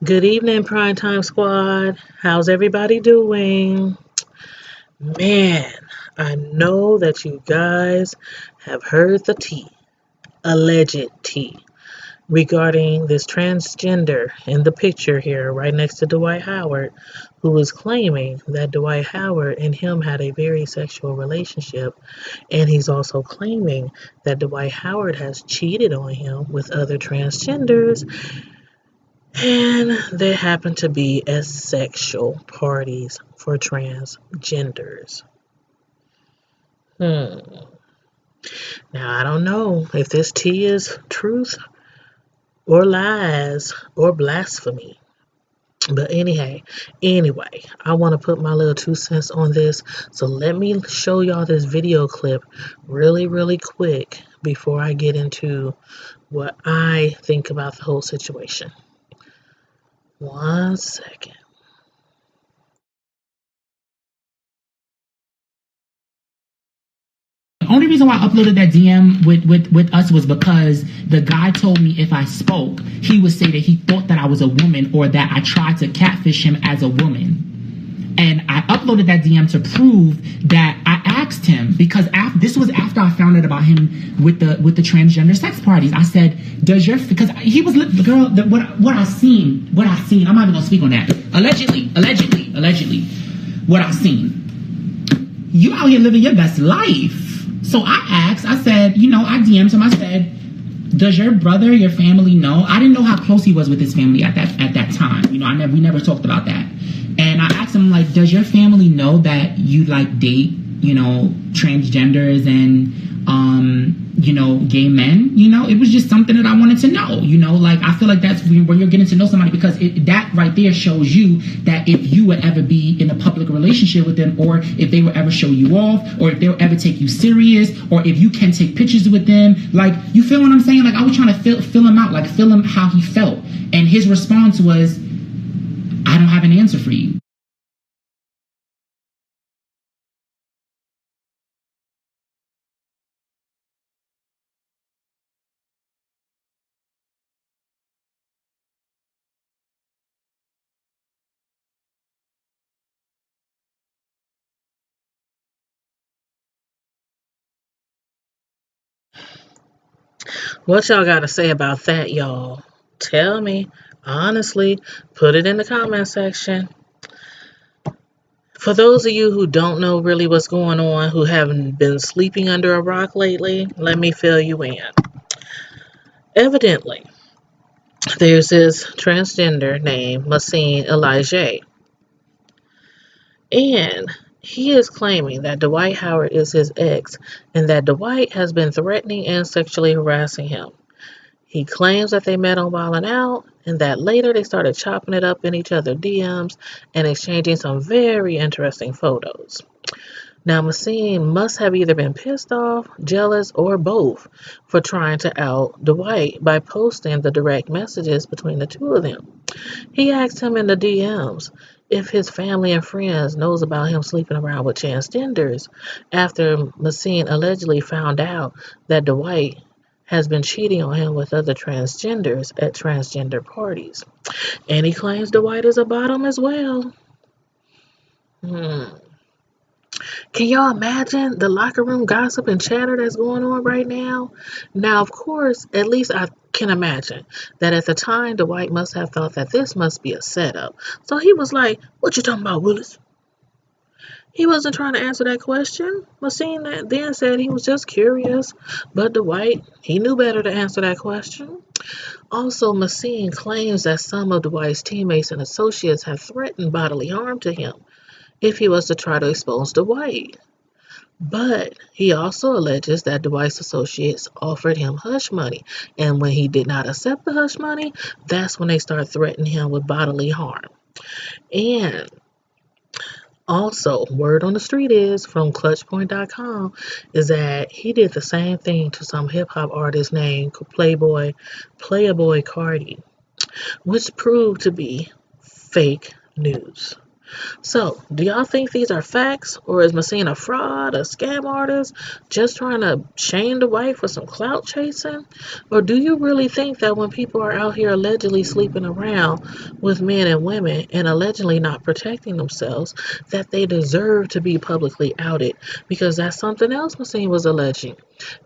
Good evening, Primetime Squad. How's everybody doing? Man, I know that you guys have heard the tea, alleged tea, regarding this transgender in the picture here right next to Dwight Howard, who is claiming that Dwight Howard and him had a very sexual relationship. And he's also claiming that Dwight Howard has cheated on him with other transgenders. And there happen to be asexual parties for transgenders. Hmm. Now, I don't know if this tea is truth or lies or blasphemy. But anyway, I want to put my little 2 cents on this. So let me show y'all this video clip really quick before I get into what I think about the whole situation. 1 second. The only reason why I uploaded that DM with us was because the guy told me if I spoke, he would say that he thought that I was a woman or that I tried to catfish him as a woman. And I uploaded that DM to prove that I asked him, because this was after I found out about him with the transgender sex parties. I said, "Does your," because he was the girl that what I seen. I'm not even gonna speak on that. Allegedly, what I seen. You out here living your best life. So I said, I DM'd him. I said, "Does your brother, your family know?" I didn't know how close he was with his family at that time. We never talked about that. And I asked him, like, "Does your family know that you like date, transgenders and gay men?" It was just something that I wanted to know. Like, I feel like that's when you're getting to know somebody, because that right there shows you that if you would ever be in a public relationship with them, or if they would ever show you off, or if they would ever take you serious, or if you can take pictures with them. Like, you feel what I'm saying? Like, I was trying to feel him out, like feel him how he felt. And his response was, "I don't have an answer for you." What y'all got to say about that, y'all? Tell me. Honestly, put it in the comment section. For those of you who don't know really what's going on, who haven't been sleeping under a rock lately, let me fill you in. Evidently, there's this transgender named Massine Elijah, and he is claiming that Dwight Howard is his ex and that Dwight has been threatening and sexually harassing him. He claims that they met on Wildin' Out and that later they started chopping it up in each other's DMs and exchanging some very interesting photos. Now, Massine must have either been pissed off, jealous, or both for trying to out Dwight by posting the direct messages between the two of them. He asked him in the DMs if his family and friends knows about him sleeping around with transgenders after Massine allegedly found out that Dwight has been cheating on him with other transgenders at transgender parties. And he claims Dwight is a bottom as well. Hmm. Can y'all imagine the locker room gossip and chatter that's going on right now? Now, of course, at least I can imagine that at the time, Dwight must have thought that this must be a setup. So he was like, "What you talking about, Willis?" He wasn't trying to answer that question. Massine then said he was just curious. But Dwight, he knew better to answer that question. Also, Massine claims that some of Dwight's teammates and associates have threatened bodily harm to him if he was to try to expose Dwight. But he also alleges that Dwight's associates offered him hush money, and when he did not accept the hush money, that's when they started threatening him with bodily harm. And also, word on the street is from clutchpoint.com is that he did the same thing to some hip hop artist named Playboy Cardi, which proved to be fake news. So, do y'all think these are facts, or is Messina a fraud, a scam artist, just trying to shame the wife for some clout chasing? Or do you really think that when people are out here allegedly sleeping around with men and women and allegedly not protecting themselves, that they deserve to be publicly outed? Because that's something else Messina was alleging,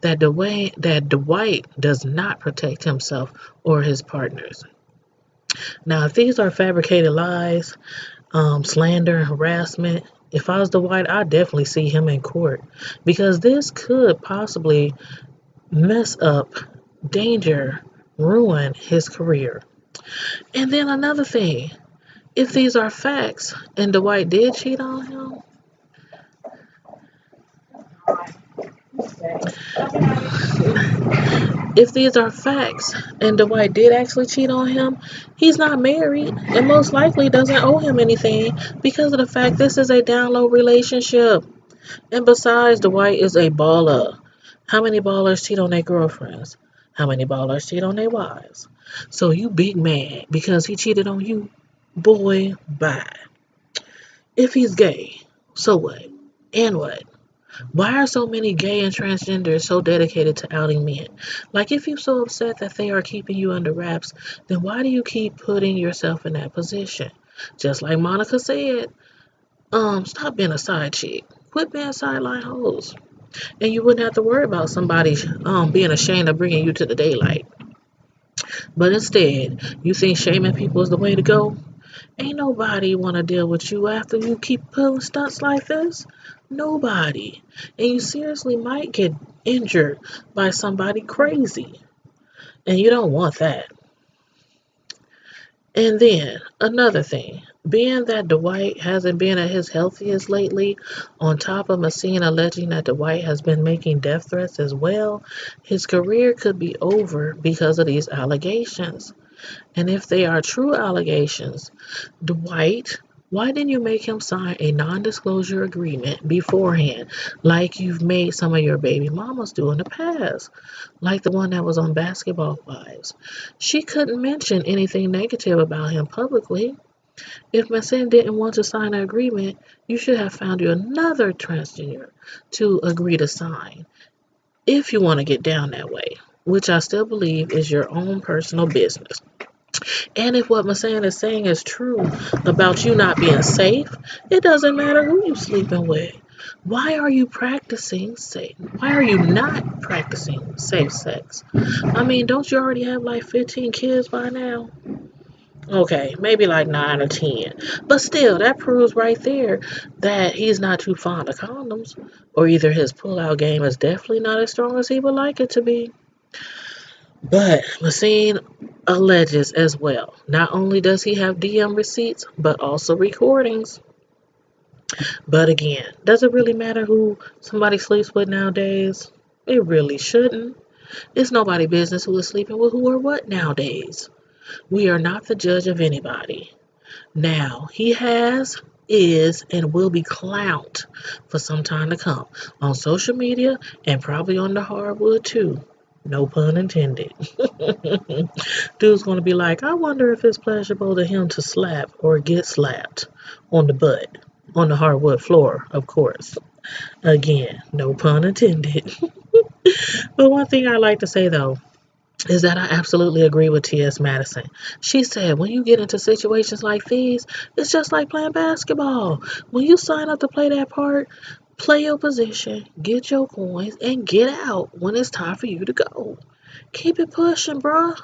that Dwight does not protect himself or his partners. Now, if these are fabricated lies, slander and harassment. If I was Dwight, I'd definitely see him in court because this could possibly mess up, danger, ruin his career. And then another thing, if these are facts and Dwight did cheat on him, if these are facts and Dwight did actually cheat on him, he's not married and most likely doesn't owe him anything because of the fact this is a down low relationship. And besides, Dwight is a baller. How many ballers cheat on their girlfriends? How many ballers cheat on their wives? So you big mad because he cheated on you? Boy, bye. If he's gay, so what? And what? Why are so many gay and transgenders so dedicated to outing men? Like, if you're so upset that they are keeping you under wraps, then why do you keep putting yourself in that position? Just like Monica said, stop being a side chick. Quit being sideline hoes. And you wouldn't have to worry about somebody being ashamed of bringing you to the daylight. But instead, you think shaming people is the way to go? Ain't nobody want to deal with you after you keep pulling stunts like this. Nobody. And you seriously might get injured by somebody crazy. And you don't want that. And then another thing, being that Dwight hasn't been at his healthiest lately, on top of Messina alleging that Dwight has been making death threats as well, his career could be over because of these allegations. And if they are true allegations, Dwight, why didn't you make him sign a non-disclosure agreement beforehand, like you've made some of your baby mamas do in the past, like the one that was on Basketball Wives? She couldn't mention anything negative about him publicly. If Masin didn't want to sign an agreement, you should have found you another transgender to agree to sign, if you want to get down that way, which I still believe is your own personal business. And if what Masan is saying is true about you not being safe, it doesn't matter who you sleeping with. Why are you practicing safe? Why are you not practicing safe sex? I mean, don't you already have like 15 kids by now? Okay, maybe like 9 or 10. But still, that proves right there that he's not too fond of condoms. Or either his pull-out game is definitely not as strong as he would like it to be. But Messine alleges as well. Not only does he have DM receipts, but also recordings. But again, does it really matter who somebody sleeps with nowadays? It really shouldn't. It's nobody's business who is sleeping with who or what nowadays. We are not the judge of anybody. Now, he has, is, and will be clout for some time to come on social media and probably on the hardwood too. No pun intended. Dude's gonna be like, I wonder if it's pleasurable to him to slap or get slapped on the butt, on the hardwood floor, of course. Again, no pun intended. But one thing I like to say though is that I absolutely agree with T.S. Madison. She said, when you get into situations like these, it's just like playing basketball. When you sign up to play that part, play your position, get your coins, and get out when it's time for you to go. Keep it pushing, bruh.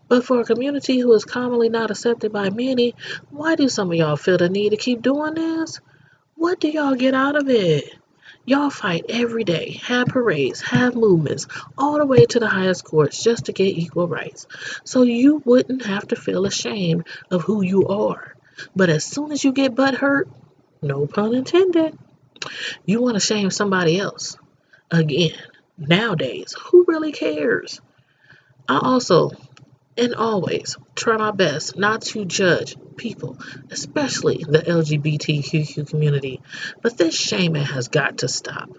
But for a community who is commonly not accepted by many, why do some of y'all feel the need to keep doing this? What do y'all get out of it? Y'all fight every day, have parades, have movements, all the way to the highest courts just to get equal rights. So you wouldn't have to feel ashamed of who you are. But as soon as you get butt hurt, no pun intended, you want to shame somebody else. Again, nowadays, who really cares? I also and always try my best not to judge people, especially the LGBTQ community. But this shaming has got to stop.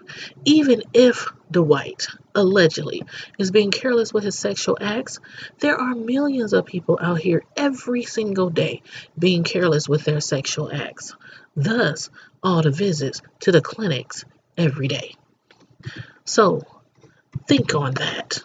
Even if Dwight allegedly is being careless with his sexual acts, there are millions of people out here every single day being careless with their sexual acts. Thus, all the visits to the clinics every day. So, think on that.